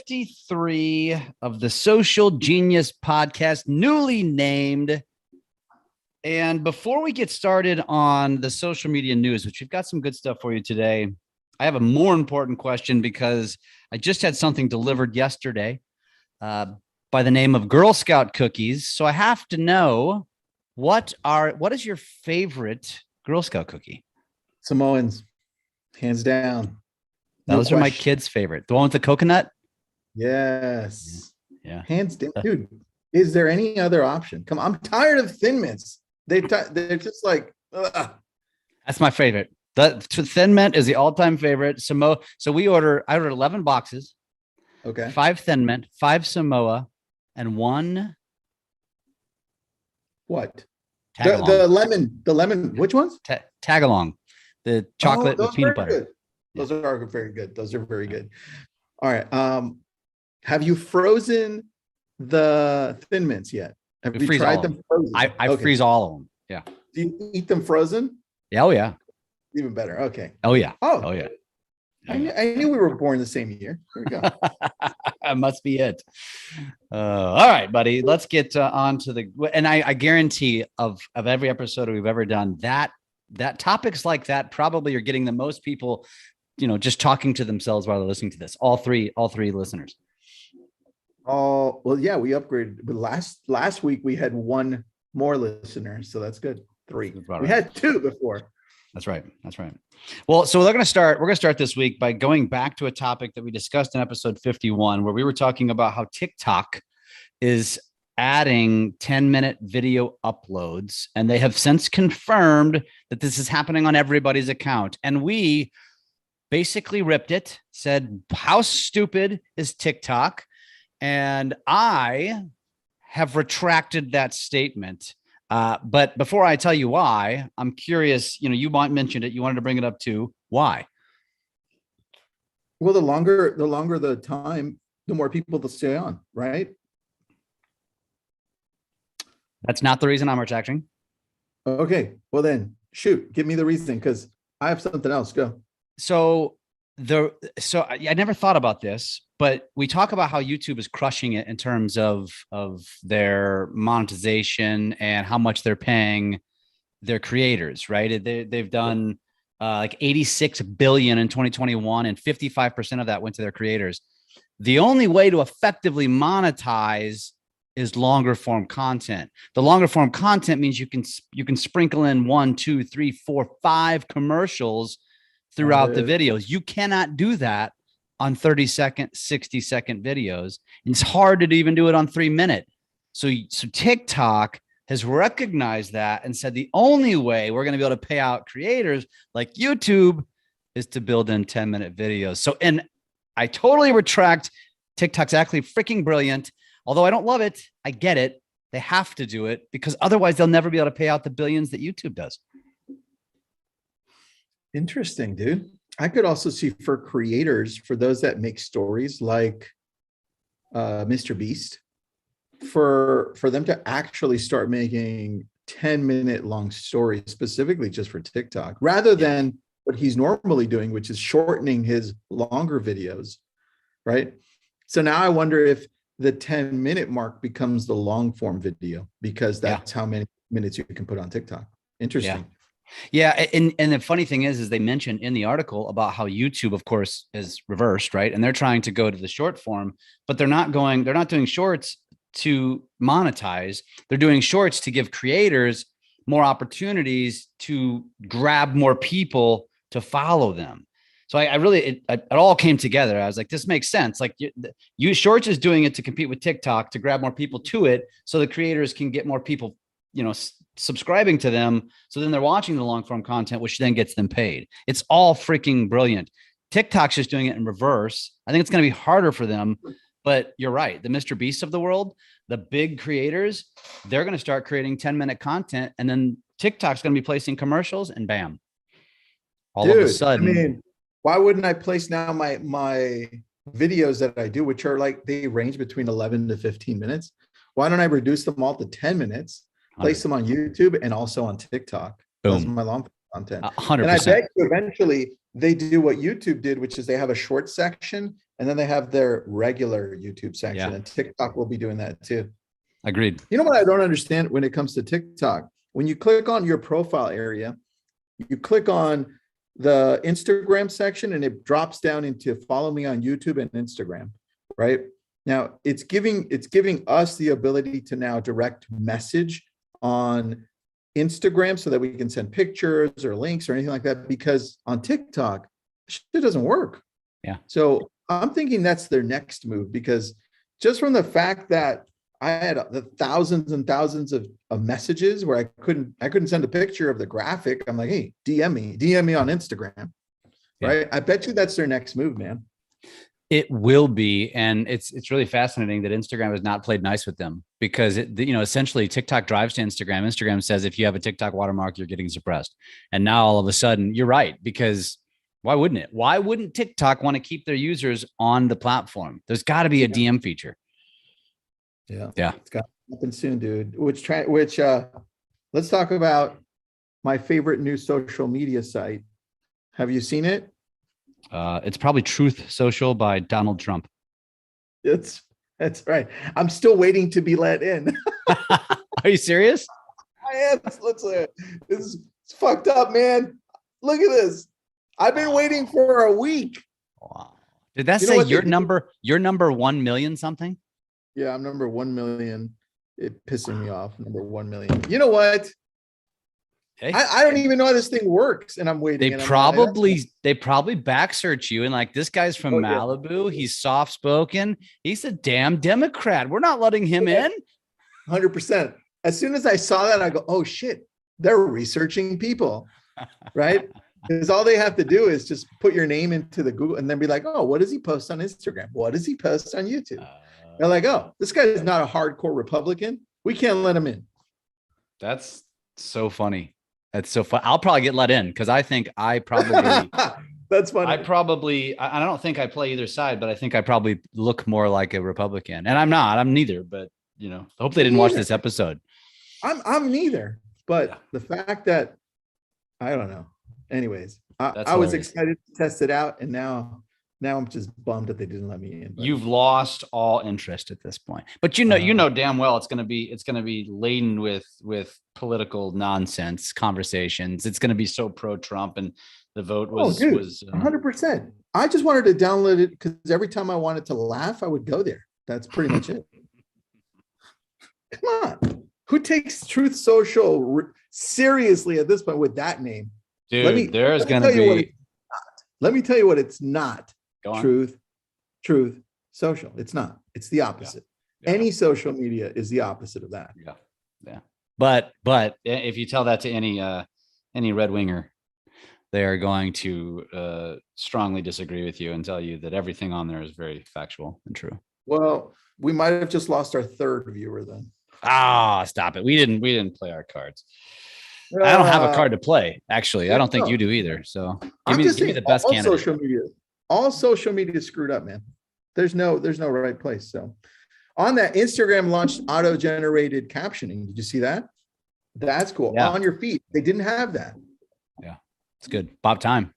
53 of the Social Genius Podcast, newly named. And before we get started on the social media news, which we've got some good stuff for you today, I have a more important question because I just had something delivered yesterday by the name of Girl Scout cookies. So I have to know, what is your favorite Girl Scout cookie? Samoans, hands down. Those are my kids' favorite. The one with the coconut? Yes. Yeah. Hands down. Dude, is there any other option? Come on. I'm tired of Thin Mints. They're just like, ugh. That's my favorite. The Thin Mint is the all-time favorite. I ordered 11 boxes. Okay. 5 Thin Mint, 5 Samoa, and 1. What? The lemon, which ones? Tag along. The chocolate with peanut butter. Good. Those are very good. Those are very good. All right. Have you frozen the Thin Mints yet? Have you tried them frozen? I freeze all of them. Yeah. Do you eat them frozen? Yeah, oh yeah. Even better. Okay. Oh yeah. Oh yeah. I knew we were born the same year. Here we go. That must be it. All right, buddy. Let's get on to and I guarantee of every episode we've ever done, that topics like that probably are getting the most people, just talking to themselves while they're listening to this. All three listeners. Oh, well, yeah, we upgraded. But last week we had 1 more listener, so that's good. 3. We had 2 before. That's right. Well, so we're going to start this week by going back to a topic that we discussed in episode 51, where we were talking about how TikTok is adding 10-minute video uploads, and they have since confirmed that this is happening on everybody's account. And we basically ripped it, said, how stupid is TikTok? And I have retracted that statement. But before I tell you why, I'm curious, you mentioned it. You wanted to bring it up too. Why? Well, the longer the time, the more people will stay on, right? That's not the reason I'm retracting. Okay. Well then, shoot, give me the reason, because I have something else. Go. So I never thought about this, but we talk about how YouTube is crushing it in terms of their monetization and how much they're paying their creators, right? They've done like 86 billion in 2021, and 55% of that went to their creators. The only way to effectively monetize is longer form content. The longer form content means you can sprinkle in 1, 2, 3, 4, 5 commercials throughout the videos. You cannot do that on 30-second, 60-second videos. And it's hard to even do it on 3-minute. So TikTok has recognized that and said the only way we're going to be able to pay out creators like YouTube is to build in 10-minute videos. So, and I totally retract. TikTok's actually freaking brilliant. Although I don't love it, I get it. They have to do it because otherwise they'll never be able to pay out the billions that YouTube does. Interesting, dude. I could also see for creators, for those that make stories like Mr. Beast, for them to actually start making 10-minute long stories specifically just for TikTok, rather than what he's normally doing, which is shortening his longer videos, right? So now I wonder if the 10-minute mark becomes the long form video, because that's how many minutes you can put on TikTok. Interesting. Yeah. And the funny thing is they mentioned in the article about how YouTube, of course, is reversed, right? And they're trying to go to the short form, but they're not doing shorts to monetize. They're doing shorts to give creators more opportunities to grab more people to follow them. So it all came together. I was like, this makes sense. Like you Shorts is doing it to compete with TikTok to grab more people to it, so the creators can get more people, subscribing to them. So then they're watching the long form content, which then gets them paid. It's all freaking brilliant. TikTok's just doing it in reverse. I think it's going to be harder for them, but you're right. The Mr. Beast of the world, the big creators, they're going to start creating 10-minute content, and then TikTok's going to be placing commercials, and bam, all of a sudden. Why wouldn't I place now my videos that I do, which are like, they range between 11 to 15 minutes? Why don't I reduce them all to 10 minutes, place them on YouTube and also on TikTok? Boom. That's my long content. 100%. And I bet you eventually they do what YouTube did, which is they have a short section and then they have their regular YouTube section, Yeah. and TikTok will be doing that too. Agreed. You know what I don't understand when it comes to TikTok? When you click on your profile area, you click on the Instagram section and it drops down into follow me on YouTube and Instagram, right? Now it's giving us the ability to now direct message on Instagram so that we can send pictures or links or anything like that, because on TikTok, it doesn't work. Yeah. So I'm thinking that's their next move, because just from the fact that I had the thousands and thousands of messages where I couldn't send a picture of the graphic. I'm like, hey, DM me on Instagram, right? I bet you that's their next move, man. It will be, and it's really fascinating that Instagram has not played nice with them, because essentially TikTok drives to Instagram. Instagram says if you have a TikTok watermark, you're getting suppressed. And now all of a sudden, you're right, because why wouldn't it? Why wouldn't TikTok want to keep their users on the platform? There's got to be a DM feature. Yeah. It's got to happen soon, dude. Which let's talk about my favorite new social media site. Have you seen it? It's probably Truth Social by Donald Trump. That's right. I'm still waiting to be let in. Are you serious? I am. Let's this is fucked up, man. Look at this. I've been waiting for a week. Wow. Did that say your number 1 million something? Yeah, I'm number 1 million. It pissing me off. Number 1 million. You know what? Hey, I don't even know how this thing works, and I'm waiting. They probably back search you and like, this guy's from Malibu. Yeah. He's soft spoken. He's a damn Democrat. We're not letting him in. 100%. As soon as I saw that, I go, oh shit, they're researching people, right? Because all they have to do is just put your name into the Google and then be like, oh, what does he post on Instagram? What does he post on YouTube? They're like, oh, this guy is not a hardcore Republican. We can't let him in. That's so funny. That's so fun. I'll probably get let in because I think I probably that's funny. I don't think I play either side, but I think I probably look more like a Republican. And I'm not. I'm neither, but I hope they didn't watch this episode. I'm neither. But the fact that I don't know. Anyways, I was excited to test it out, and now I'm just bummed that they didn't let me in. But you've lost all interest at this point. But you know damn well it's gonna be laden with political nonsense conversations. It's gonna be so pro-Trump, and the vote was 100%. I just wanted to download it because every time I wanted to laugh, I would go there. That's pretty much it. Come on, who takes Truth Social seriously at this point with that name? Dude, let me tell you what it's not. Truth Social. It's not. It's the opposite. Yeah. Any social media is the opposite of that. Yeah. But if you tell that to any red winger, they are going to strongly disagree with you and tell you that everything on there is very factual and true. Well, we might have just lost our third viewer then. Stop it. We didn't play our cards. I don't have a card to play, actually. I don't think you do either. So give me the best candidate. All social media is screwed up, man. There's no right place. So on that, Instagram launched auto-generated captioning. Did you see that? That's cool. Yeah. On your feed. They didn't have that. Yeah, it's good. About time.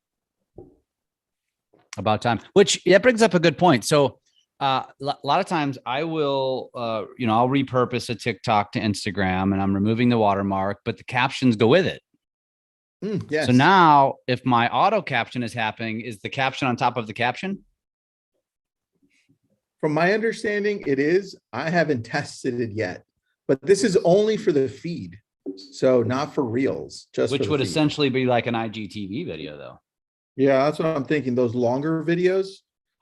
Which that brings up a good point. So a lot of times I will, I'll repurpose a TikTok to Instagram and I'm removing the watermark, but the captions go with it. Yes. So now if my auto caption is happening, is the caption on top of the caption? From my understanding, it is. I haven't tested it yet, but this is only for the feed. So not for reels, which would essentially be like an IGTV video though. Yeah, that's what I'm thinking. Those longer videos.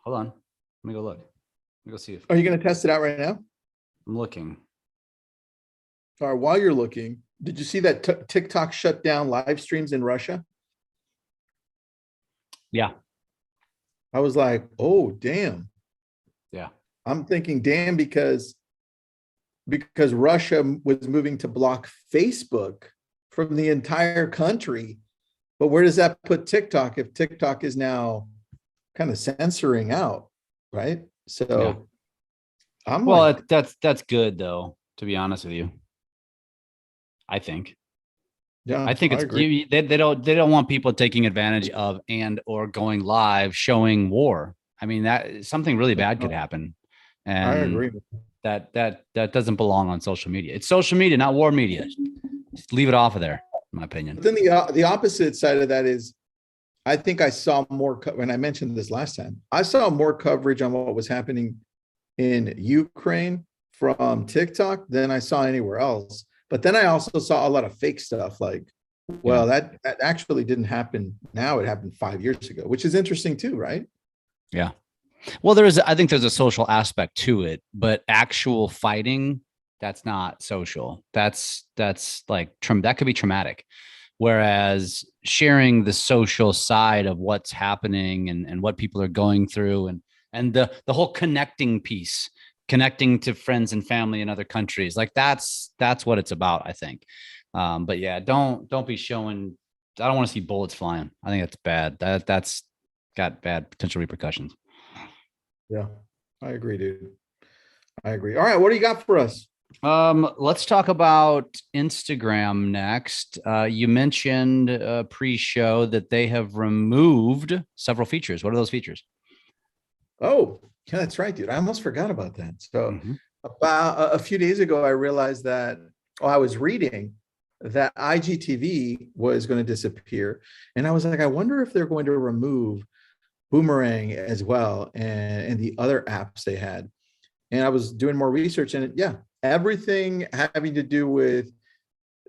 Hold on. Let me go look. Let me go see if. Are you going to test it out right now? I'm looking. All right. While you're looking, did you see that TikTok shut down live streams in Russia? Yeah. I was like, oh, damn. Yeah. I'm thinking, damn, because Russia was moving to block Facebook from the entire country. But where does that put TikTok if TikTok is now kind of censoring out, right? So yeah. That's good though, to be honest with you. I think. Yeah, I think they don't want people taking advantage of and or going live showing war. I mean, that something really bad could happen. I And agree. that doesn't belong on social media. It's social media, not war media. Just leave it off of there, in my opinion. But then the opposite side of that is, I think I saw more when I mentioned this last time. I saw more coverage on what was happening in Ukraine from TikTok than I saw anywhere else. But then I also saw a lot of fake stuff like, Yeah. well, that actually didn't happen now. It happened 5 years ago, which is interesting too, right? Yeah. Well, I think there's a social aspect to it, but actual fighting, that's not social. That's like, that could be traumatic. Whereas sharing the social side of what's happening and what people are going through and the whole connecting piece, connecting to friends and family in other countries, like that's what it's about, I think. But yeah, don't be showing. I don't want to see bullets flying. I think that's bad. That's got bad potential repercussions. Yeah, I agree, dude. I agree. All right, what do you got for us? Let's talk about Instagram next. You mentioned pre-show that they have removed several features. What are those features? Oh, yeah, that's right, dude. I almost forgot about that. So Mm-hmm. about a few days ago, I realized that, oh, I was reading that IGTV was going to disappear. And I was like, I wonder if they're going to remove Boomerang as well and the other apps they had. And I was doing more research, and yeah, everything having to do with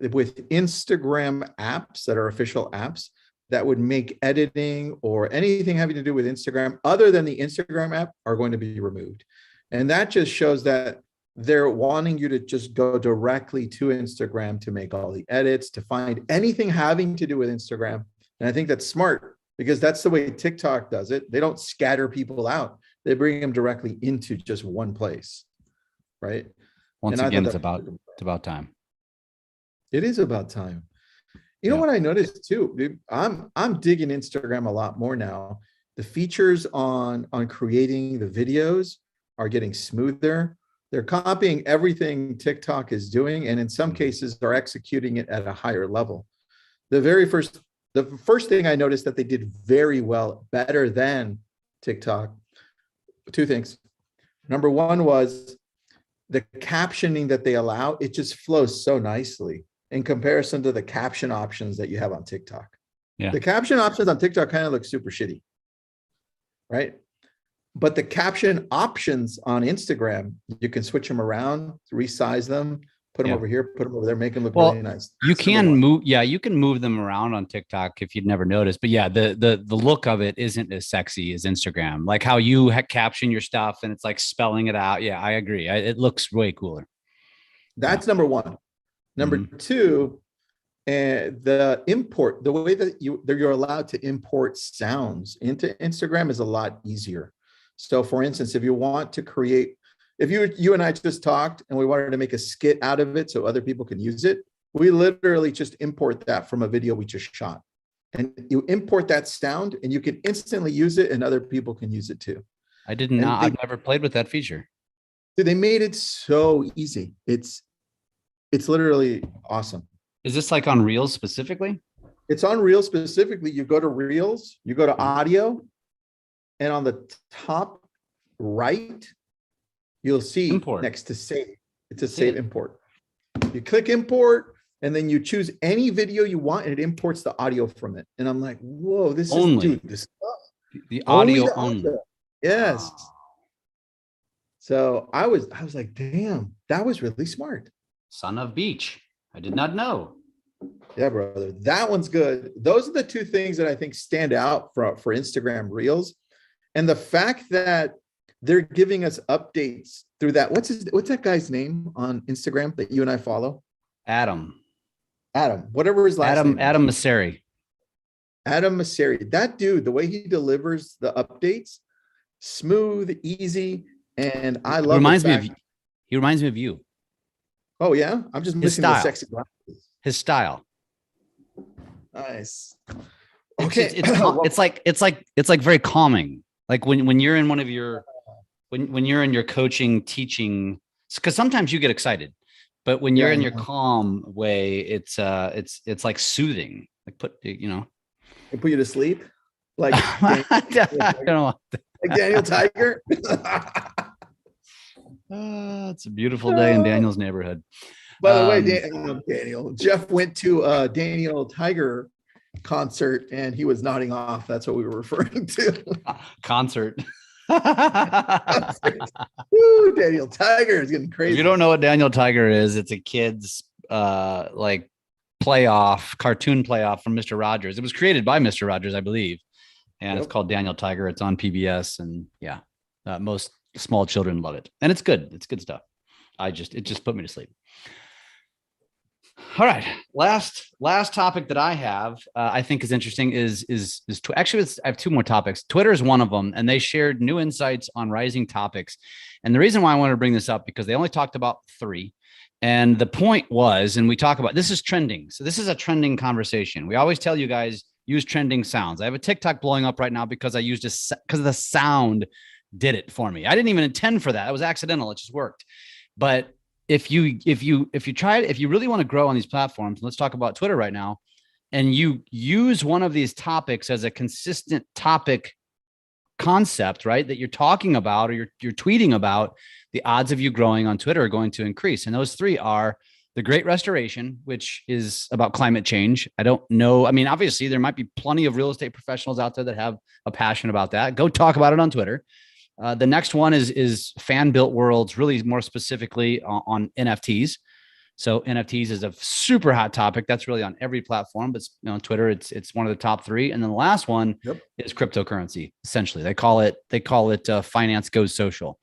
Instagram apps that are official apps that would make editing or anything having to do with Instagram other than the Instagram app are going to be removed. And that just shows that they're wanting you to just go directly to Instagram to make all the edits, to find anything having to do with Instagram. And I think that's smart because that's the way TikTok does it. They don't scatter people out. They bring them directly into just one place, right? Once And I thought again, that it's about time. it is about time. You know Yeah. what I noticed too, dude? I'm digging Instagram a lot more now. The features on creating the videos are getting smoother. They're copying everything TikTok is doing, and in some cases are executing it at a higher level. The very first thing I noticed that they did very well, better than TikTok, two things. Number one was the captioning that they allow, it just flows so nicely in comparison to the caption options that you have on TikTok. Yeah. The caption options on TikTok kind of look super shitty, right? But the caption options on Instagram, you can switch them around, resize them, put them Yeah. over here, put them over there, make them look really Well, nice. you That's number can one. move. Yeah, you can move them around on TikTok if you'd never noticed. But yeah, the look of it isn't as sexy as Instagram. Like how you caption your stuff and it's like spelling it out. Yeah, I agree. It looks way cooler. Yeah. That's number one. Number Mm-hmm. two, the way that you're allowed to import sounds into Instagram is a lot easier. So for instance, if you want to create, if you and I just talked and we wanted to make a skit out of it so other people can use it, we literally just import that from a video we just shot. And you import that sound and you can instantly use it and other people can use it too. I didn't know. And I've never played with that feature. they made it so easy. It's literally awesome. Is this like on Reels specifically? It's on Reels specifically. You go to Reels, you go to Mhm. audio, and on the top right, you'll see Import. next to save. It's a See save it. import. You click import, and then you choose any video you want, and it imports the audio from it. And I'm like, whoa, this is, Only dude, this stuff. the Only audio the only. audio. Yes. Wow. So I was like, damn, that was really smart. Son of Beach. I did not know. Yeah, brother. That one's good. Those are the two things that I think stand out for Instagram Reels. And the fact that they're giving us updates through that. What's that guy's name on Instagram that you and I follow? Adam. Adam, whatever his last name is. Adam Masseri. Adam Masseri. That dude, the way he delivers the updates, smooth, easy, and I He love the reminds me of fact. he reminds me of you. Oh yeah, I'm just His missing the style. sexy glasses. His style. Nice. It's Okay. it's like very calming. Like when you're in one of your when you're in your coaching teaching, because sometimes you get excited, but when Yeah, you're I in your know. calm way, it's like soothing. Like They put you to sleep. like I don't know. like Daniel Tiger. It's a beautiful day in Daniel's neighborhood. By the way, Daniel, Jeff went to a Daniel Tiger concert and he was nodding off. That's what we were referring to. Concert. Woo, Daniel Tiger is getting crazy. If you don't know what Daniel Tiger is, it's a kid's like cartoon playoff from Mr. Rogers. It was created by Mr. Rogers, I believe. And It's called Daniel Tiger. It's on PBS. And yeah, most small children love it. And it's good. It's good stuff. It just put me to sleep. All right. Last topic that I have, I think is interesting actually, I have two more topics. Twitter is one of them, and they shared new insights on rising topics. And the reason why I wanted to bring this up, because they only talked about 3. And the point was, and we talk about, this is trending. So this is a trending conversation. We always tell you guys, use trending sounds. I have a TikTok blowing up right now because I used because the sound did it for me. I didn't even intend for that. It was accidental. It just worked. But if you really want to grow on these platforms, let's talk about Twitter right now, and you use one of these topics as a consistent topic concept, right, that you're talking about or you're tweeting about, the odds of you growing on Twitter are going to increase. And those 3 are the Great Restoration, which is about climate change. I don't know. I mean, obviously there might be plenty of real estate professionals out there that have a passion about that. Go talk about it on Twitter. The next one is fan built worlds, really more specifically on NFTs. So NFTs is a super hot topic. That's really on every platform, but Twitter, it's one of the top 3. And then the last one is cryptocurrency. Essentially, they call it finance goes social.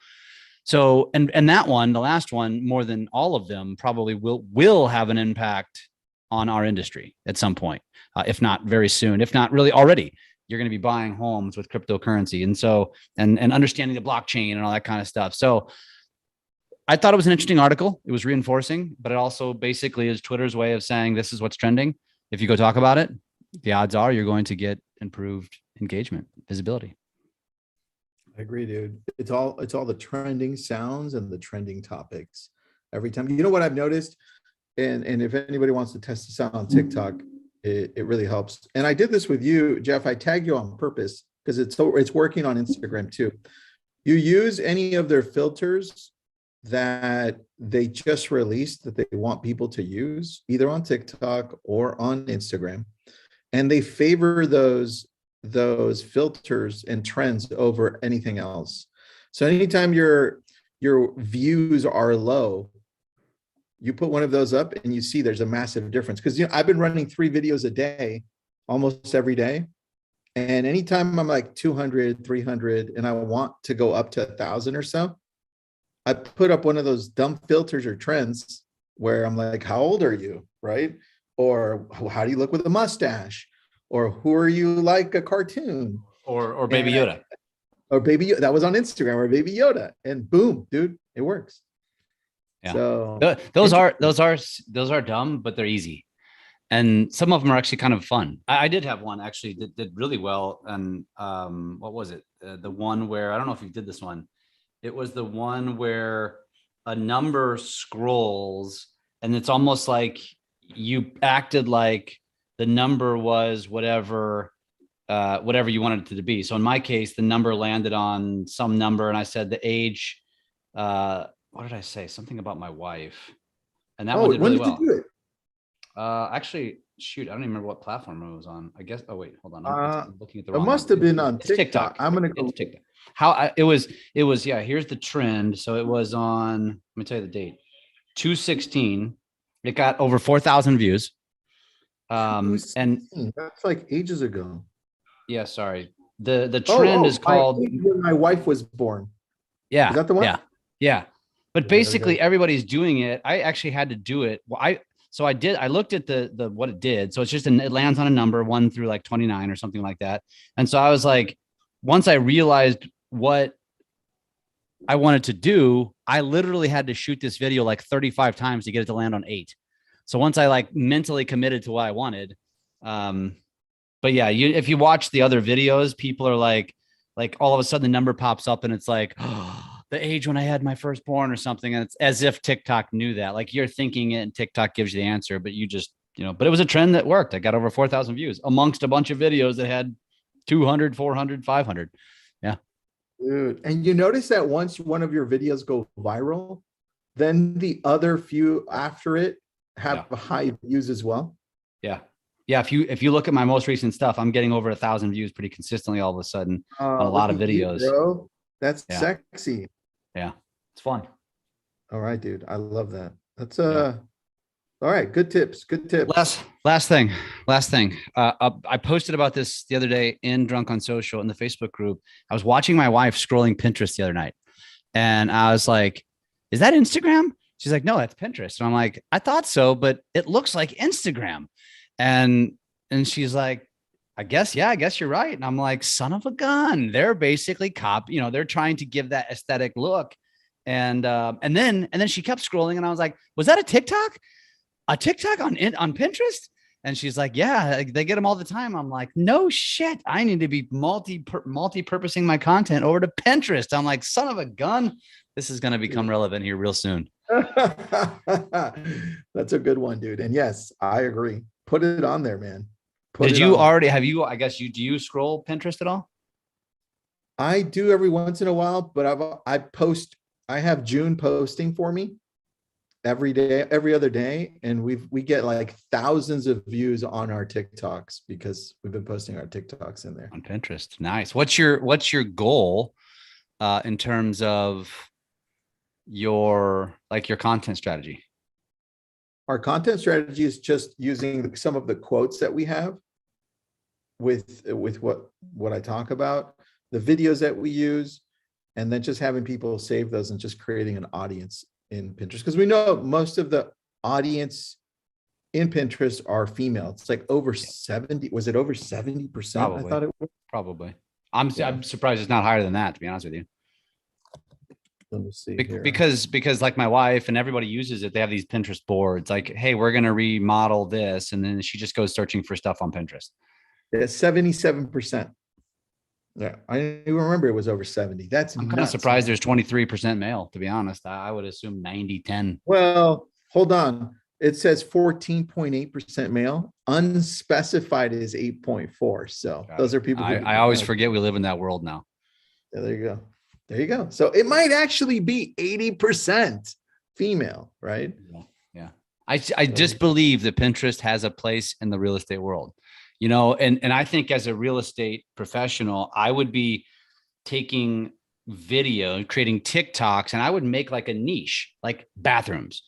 So, and that one, the last one, more than all of them, probably will have an impact on our industry at some point, if not very soon, if not really already. You're going to be buying homes with cryptocurrency. And so, and understanding the blockchain and all that kind of stuff. So I thought it was an interesting article. It was reinforcing, but it also basically is Twitter's way of saying, this is what's trending. If you go talk about it, the odds are you're going to get improved engagement, visibility. I agree, dude. It's all the trending sounds and the trending topics every time. You know what I've noticed? And if anybody wants to test this out on TikTok, it really helps. And I did this with you, Jeff. I tagged you on purpose because it's working on Instagram too. You use any of their filters that they just released that they want people to use, either on TikTok or on Instagram, and they favor those filters and trends over anything else. So anytime your views are low, you put one of those up and you see there's a massive difference. Because I've been running 3 videos a day, almost every day. And anytime I'm like 200, 300, and I want to go up to 1,000 or so, I put up one of those dumb filters or trends where I'm like, how old are you? Right? Or how do you look with a mustache? Or who are you like a cartoon? Or Baby Yoda. Or Baby Yoda. That was on Instagram, or Baby Yoda. And boom, dude, it works. Yeah. So those are dumb, but they're easy. And some of them are actually kind of fun. I did have one actually that did really well. And what was it? The one where, I don't know if you did this one. It was the one where a number scrolls and it's almost like you acted like the number was whatever you wanted it to be. So in my case, the number landed on some number and I said the age, what did I say? Something about my wife. And that one did really well. When did you do it? Actually, shoot, I don't even remember what platform it was on. I guess. Oh wait, hold on. I'm looking at the wrong. It must have been on TikTok. I'm gonna go TikTok. It was. Yeah. Here's the trend. So it was on. Let me tell you the date. 2/16. It got over 4,000 views. And that's like ages ago. Yeah. Sorry. The trend is called when my wife was born. Yeah. Is that the one? Yeah. But basically, everybody's doing it. I actually had to do it. Well, I looked at the what it did. So it's just it lands on a number 1 through like 29 or something like that. And so I was like, once I realized what I wanted to do, I literally had to shoot this video like 35 times to get it to land on 8. So once I like mentally committed to what I wanted, but yeah, if you watch the other videos, people are like all of a sudden the number pops up and it's like, oh, the age when I had my firstborn or something. And it's as if TikTok knew that. Like you're thinking it and TikTok gives you the answer, but you just, but it was a trend that worked. I got over 4,000 views amongst a bunch of videos that had 200, 400, 500. Yeah. Dude. And you notice that once one of your videos go viral, then the other few after it have Yeah. high views as well. Yeah. Yeah. If you look at my most recent stuff, I'm getting over 1,000 views pretty consistently all of a sudden on a lot Look of at you, videos. bro. That's Yeah. sexy. Yeah. It's fun. All right, dude. I love that. That's Yeah. all right. Good tips. Good tips. Last thing. I posted about this the other day in Drunk on Social in the Facebook group. I was watching my wife scrolling Pinterest the other night, and I was like, "Is that Instagram?" She's like, "No, that's Pinterest." And I'm like, "I thought so, but it looks like Instagram." And and she's like, I guess you're right." And I'm like, "Son of a gun!" They're basically they're trying to give that aesthetic look. And then she kept scrolling, and I was like, "Was that a TikTok?" A TikTok on Pinterest? And she's like, yeah, they get them all the time. I'm like, no shit. I need to be multi-purposing my content over to Pinterest. I'm like, son of a gun. This is going to become relevant here real soon. That's a good one, dude. And yes, I agree. Put it on there, man. Did you already I guess do you scroll Pinterest at all? I do every once in a while, but I have June posting for me every day, every other day, and we get like thousands of views on our TikToks because we've been posting our TikToks in there on Pinterest. Nice. What's your goal in terms of your content strategy? Our content strategy is just using some of the quotes that we have with what I talk about, the videos that we use, and then just having people save those and just creating an audience in Pinterest, because we know most of the audience in Pinterest are female. It's like over 70. Was it over 70%? Probably. I thought it was. Probably. I'm surprised it's not higher than that, to be honest with you. Let me see here. Because like my wife and everybody uses it. They have these Pinterest boards like, hey, we're going to remodel this. And then she just goes searching for stuff on Pinterest. Yeah, 77%. Yeah, I remember it was over 70. I'm kind of surprised there's 23% male, to be honest. I would assume 90-10. Well, hold on. It says 14.8% male. Unspecified is 8.4. So those are people. I always forget we live in that world now. Yeah, there you go. There you go. So it might actually be 80% female, right? Yeah. I just believe that Pinterest has a place in the real estate world. And I think as a real estate professional, I would be taking video and creating TikToks, and I would make like a niche, like bathrooms,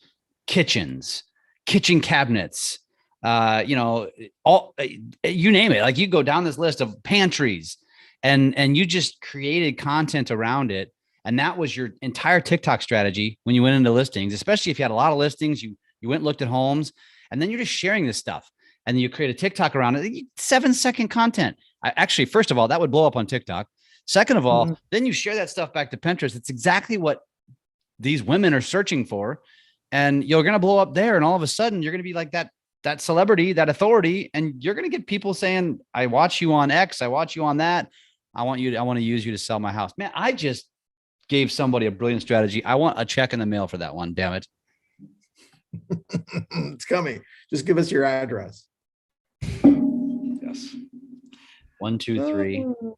kitchens, kitchen cabinets, all you name it. Like you go down this list of pantries, and you just created content around it, and that was your entire TikTok strategy when you went into listings. Especially if you had a lot of listings, you went and looked at homes, and then you're just sharing this stuff. And then you create a TikTok around it, 7-second content. Actually, first of all, that would blow up on TikTok. Second of all, then you share that stuff back to Pinterest. It's exactly what these women are searching for. And you're going to blow up there. And all of a sudden, you're going to be like that celebrity, that authority. And you're going to get people saying, I watch you on X. I watch you on that. I want to use you to sell my house. Man, I just gave somebody a brilliant strategy. I want a check in the mail for that one. Damn it. It's coming. Just give us your address. Yes. 1, 2, 3. All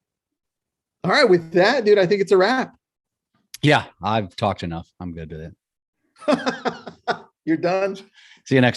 right. With that, dude, I think it's a wrap. Yeah, I've talked enough. I'm good with it. You're done. See you next.